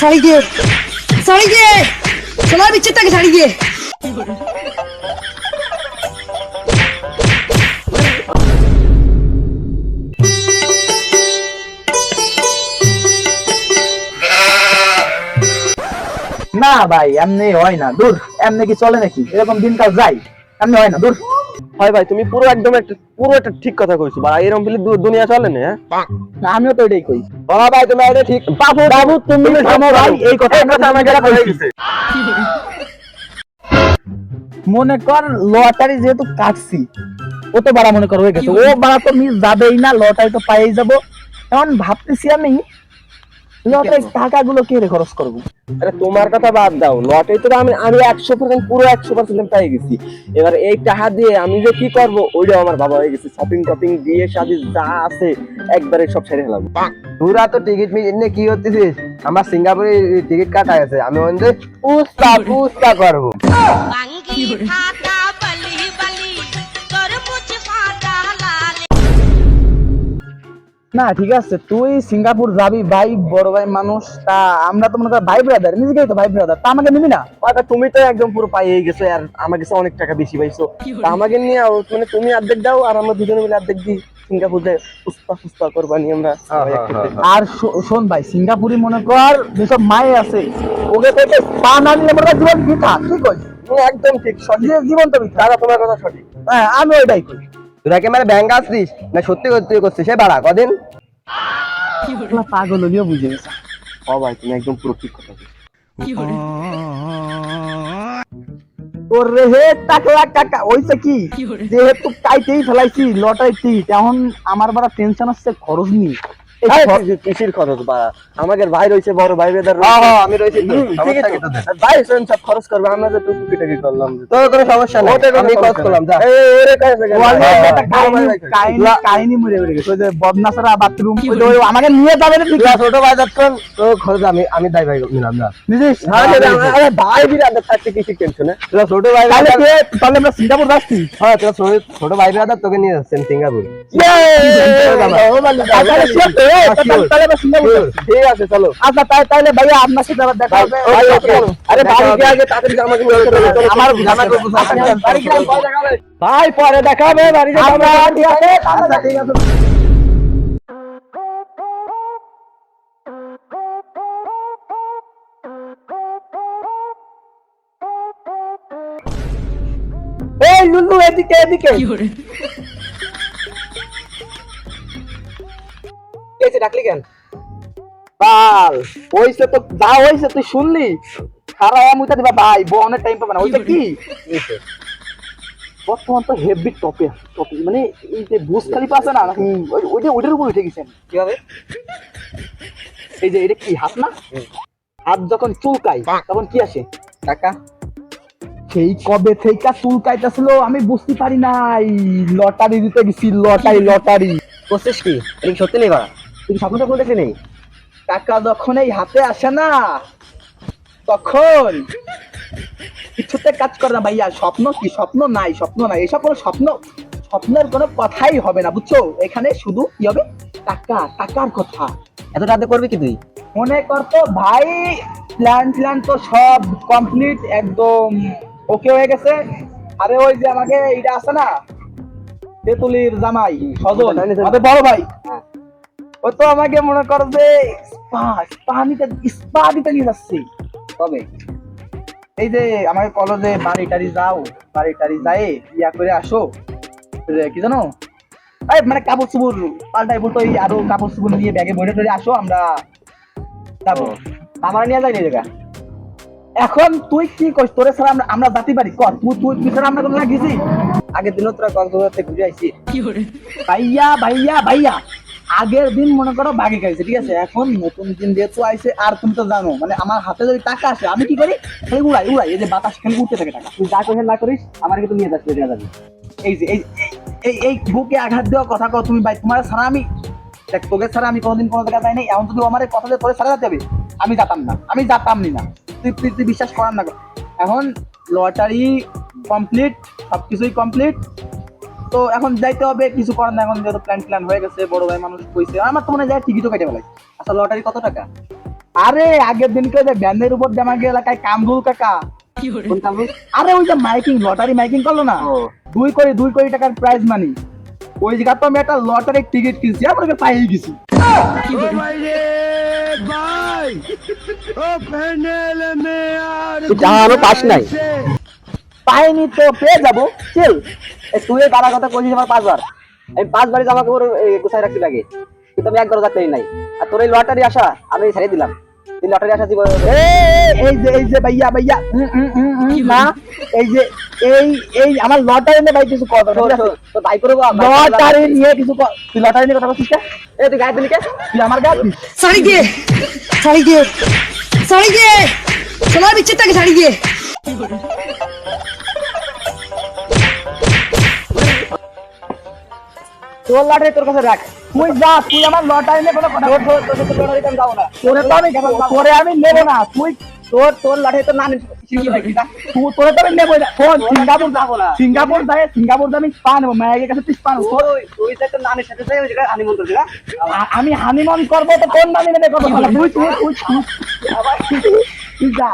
ছাড়ি দিয়ে সোনার বিচ্ছেদটাকে ছাড়ি দিয়ে। না ভাই এমনি হয় না, দূর এমনি কি চলে নাকি? এরকম দিনকাল যায়, এমনি হয় না, দূর। হয় ভাই, তুমি পুরো একদম পুরো একটা ঠিক কথা কইছো ভাই। এরকম বলে দুনিয়া চলে না। না, আমিও তো এটাই কই। ভাই তুমি এটা ঠিক বাবু তুমি থামো ভাই, এই কথা আমাকে হয়ে গেছে। মনে কর লটারি যেহেতু কাটছি, ও তো বাড়া মনে কর হয়ে গেছে, ও বাড়া তো মিস যাবেই না, লটারি তো পাইই যাবো। এখন ভাবতেছি আমি লটারির টাকাগুলো কে রে খরচ করবো? আরে তোমার কথা বাদ দাও, লটারি তো আমি 100% পুরো 100% পেয়ে গেছি। এবার এই টাকা দিয়ে আমি যে কি করব ওইটাও আমার বাবা হয়ে গেছে। শপিং টপিং দিয়ে শাদি যা আছে একবারে সব ছেড়ে ফেলাম। তোরা তো টিকিট নিয়ে কি করতেছিস? আমার সিঙ্গাপুরে টিকিট কাটা আছে, আমি ওদের পুস্তা করবো। না ঠিক আছে, তুই সিঙ্গাপুর যাবি ভাই, বড় ভাই মানুষ, তা আমরা তো মনে কর ভাই ব্রাদার, নিজেকেই তো ভাই ব্রাদার, তা আমাকে নিবি না? আচ্ছা তুমি তো একদম পুরো পাইয়ে গেছো, আর আমার কাছে অনেক টাকা বেশি পাইছো। তা আমাকে নিয়ে মানে তুমি অর্ধেক দাও আর আমরা দুজনে মিলে অর্ধেক দিই। সিঙ্গাপুর যাই পুস্তা করবানি আমরা। আর শোন ভাই, সিঙ্গাপুরি মনে কর যেসব মায়ে আছে, ওকে থেকে পা না নিলে মনে কর জীবন বৃথা। কি কই? একদম ঠিক, সঠিক। জীবন তো বৃথা। দাদা তোমার কথা সঠিক। হ্যাঁ, আমি ওইটাই কই। তোরা কি মানে ব্যাংক আসছিস না সত্যি করছিস? সে বাড়া কদিন পাগল হলিও বুঝে গেছে। ও ভাই তুমি একদম পুরো ঠিক কথা বলছো। ওরে হে টাকা কাকা ওইটা কি, যেহেতু কাইতেই ফেলাইছি লটারি টিকিট, এখন আমার বড় টেনশন হচ্ছে খরচ নিয়ে। কিসের খরচ বা? আমাদের ভাই রয়েছে, বড় ভাই বেদার আমি রয়েছি তো, সমস্যা কি তোদের? ভাই সব খরচ করবে, আমরা যে টুকি করলাম। তোর কোনো সমস্যা নেই, আমি খরচ করলাম। যা কাহিনী মরে মরে গেছে, ওই যে বদনাসরা বাথরুম আমাকে নিয়ে যাবে না, ঠিক আছে? ছোট ভাই যাচ্ছেন তো খরচ আমি দায় ভাই নিলাম না। বুঝিস? আরে ভাই বিরাদার থাকতে কিসের টেনশন? ছোট ভাই তাহলে আমরা সিঙ্গাপুর যাচ্ছি। হ্যাঁ, তোর ছোট ভাই ব্রাদার তোকে নিয়ে যাচ্ছেন সিঙ্গাপুর। ঠিক আছে চলো। আচ্ছা তাহলে ভাইয়া আপনার সাথে আবার দেখা হবে। আরে বাড়িতে আগে তাড়াতাড়ি আমাকে আমার জানা ভাই পরে দেখা হবে বাড়িতে। আচ্ছা ঠিক আছে। এই লুলু এদিকে ডাকলি কেন? বাল ওইসে তো যা হইছে তুই শুনলি? খারাপ মুইতা দিবা ভাই, অনেক টাইম পাবে না। ওইটা কি বর্তমান তো হেভি টপিক মানে এই যে বুজ খালিফা আছে না, ওইটার উপর উঠে গেছেন। কিভাবে? এই যে এটা কি হাত না, হাত যখন চুলকাই তখন কি আসে? টাকা। সেই কবে থেকে চুলকাইতেছিল আমি বুঝতে পারি নাই, লটারি দিতে গেছি। লটারি করছিস কি? এটা কি সত্যি নেই করা? তুই স্বপ্ন তো দেখলি নেই? টাকা যখন এই হাতে আসে না, তখন কিছুতে কাজ করে না ভাইয়া। স্বপ্ন কি? স্বপ্ন নাই এসব কোনো স্বপ্নের কোনো কথাই হবে না, বুঝছো? এখানে শুধু কি হবে? টাকার কথা। এত টাকা করবি কি তুই? মনে করতো ভাই, প্ল্যান তো সব কমপ্লিট, একদম ওকে হয়ে গেছে। আরে ওই যে আমাকে এটা আছে না, তেতুলির জামাই সজল, আমাদের বড় ভাই, ও তো আমাকে মনে করো যে স্পা দিতে নিয়ে যাচ্ছে। তবে এই যে আমাকে কলো যে বাড়ি টাড়ি যায় ইয়া করে আসো, কি জানো, এই মানে কাপড় চুপড় পাল্টাই বলতো, এই আরো কাপড় চুপড় নিয়ে ব্যাগে বইটা টরে আসো, আমরা যাবো। আমার নিয়ে যাই না জায়গা। এখন তুই কি করিস? তোরে ছাড়া আমরা জাতি পারি? কর তুই ছাড়া আমরা কোনো গেছি? আগের দিনও তোরা কক্সবাজার থেকে ঘুরে আসছি। ভাইয়া আগের দিন মনে করো বাগে খাইছে, ঠিক আছে? এখন নতুন দিন যেহেতু আইছে, আর তুমি তো জানো মানে আমার হাতে যদি টাকা আসে আমি কি করি? উড়াই এই যে বাতাস খালি উঠতে থাকে টাকা। তুই যা করিস না করিস আমার কিন্তু নিয়ে যাচ্ছি যাবি। এই যে এই বুকে আঘাত দেওয়া কথা কও তুমি ভাই। তোমার ছাড়া আমি দেখ, তোকে ছাড়া আমি কোনোদিন কোনো জায়গায় যাই নাই। এমন যদি আমার কথা দিয়ে তোরে ছাড়া যেতে হবে, আমি যাতাম না। তুই বিশ্বাস করার না। এখন লটারি কমপ্লিট, সবকিছুই কমপ্লিট, তো এখন যাইতে হবে, কিছু করার না। এখন যেহেতু প্ল্যান হয়ে গেছে, বড় ভাই মানুষ কইছে, আমার তো মনে হয় টিকিটও কেটে ফেলাই। আচ্ছা লটারি কত টাকা? আরে আগের দিনকে যে ব্যানের উপর দিয়ে আমাকে এলাকায় কামরুল কাকা, কোন কামরুল? আরে ওই যে মাইকিং লটারি মাইকিং করলো না, ও। 2 কোটি টাকার প্রাইজ মানি, ওই জায়গা তো আমি একটা লটারির টিকিট কিনছি, আমার পাই গেছি। তুই জানো পাস নাই? পাইনি তো পেয়ে যাবো, চিল। তুই এই বাড়ার কথা বলছিস আমার 5 বার, আমি 5 বারই জামা কাপড় গুছাই রাখছি ব্যাগে, কিন্তু আমি একবারও যাতেই নাই। আর তোর এই লটারি আসা আমি ছেড়ে দিলাম, তুই লটারি আসা জীবন এই যে ভাইয়া ভাইয়া না, এই আমার লটারি নিয়ে ভাই কিছু কথা, তো তাই করবো। লটারি নিয়ে কিছু তুই লটারি নিয়ে কথা বলছিস? এই তুই গায়ে দিলি কে? তুই আমার গায়ে দিস? साड़ी दे साड़ी दे साड़ी दे सोनार बिच्छे तक साड़ी दे তোর লটারি তোর কাছে রাখ, তুই যা, তুই আমার লটারি নিয়ে কোনো কথা বল। লটারি আমি যাবো না। তোরে আমি নেবো না, তুই তোর লটারি তো না তোরে তো আমি নেবো না। শোন, সিঙ্গাপুর যাবো না। সিঙ্গাপুর আমি পা নেবো, মায়ের কাছে তুই পা নেবো। তুই তো একটা নানের সাথে যাই ওই জায়গায় হানিমুন করবি না? আমি হানিমন করবো তো কোন নামি নেবে করবো? তুই যা।